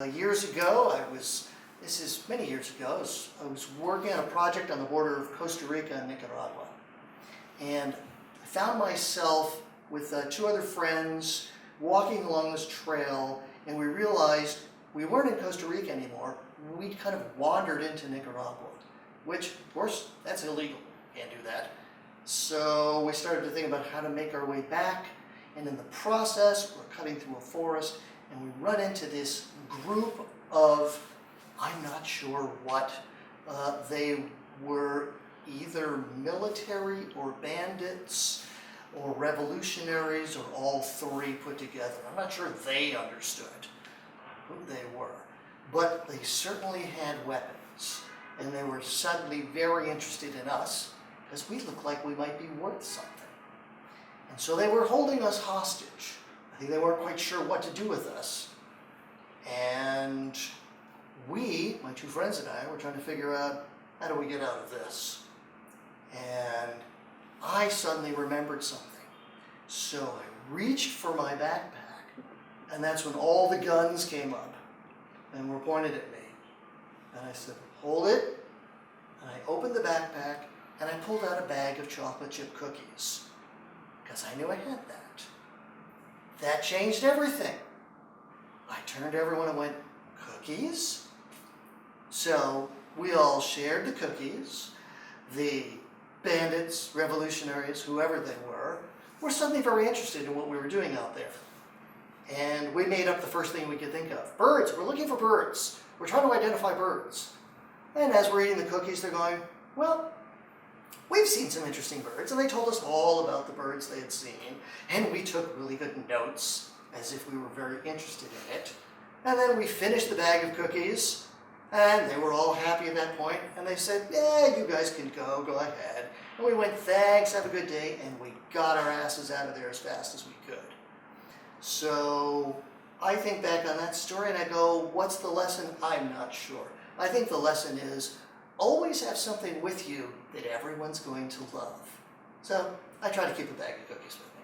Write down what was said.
Years ago, this is many years ago, I was working on a project on the border of Costa Rica and Nicaragua. And I found myself with two other friends walking along this trail, and we realized we weren't in Costa Rica anymore. We'd kind of wandered into Nicaragua, which, of course, that's illegal. Can't do that. So we started to think about how to make our way back, and in the process, we're cutting through a forest, and we run into this group of, I'm not sure what, they were either military or bandits or revolutionaries or all three put together. I'm not sure they understood who they were, but they certainly had weapons, and they were suddenly very interested in us because we looked like we might be worth something. And so they were holding us hostage. I think they weren't quite sure what to do with us. And we, my two friends and I, were trying to figure out, how do we get out of this? And I suddenly remembered something. So I reached for my backpack, and that's when all the guns came up and were pointed at me. And I said, hold it. And I opened the backpack, and I pulled out a bag of chocolate chip cookies, because I knew I had that. That changed everything. I turned to everyone and went, cookies? So we all shared the cookies. The bandits, revolutionaries, whoever they were suddenly very interested in what we were doing out there. And we made up the first thing we could think of. Birds, we're looking for birds. We're trying to identify birds. And as we're eating the cookies, they're going, well, we've seen some interesting birds. And they told us all about the birds they had seen. And we took really good notes, as if we were very interested in it. And then we finished the bag of cookies, and they were all happy at that point, and they said, yeah, you guys can go ahead. And we went, thanks, have a good day, and we got our asses out of there as fast as we could. So I think back on that story and I go, what's the lesson? I'm not sure. I think the lesson is always have something with you that everyone's going to love. So I try to keep a bag of cookies with me.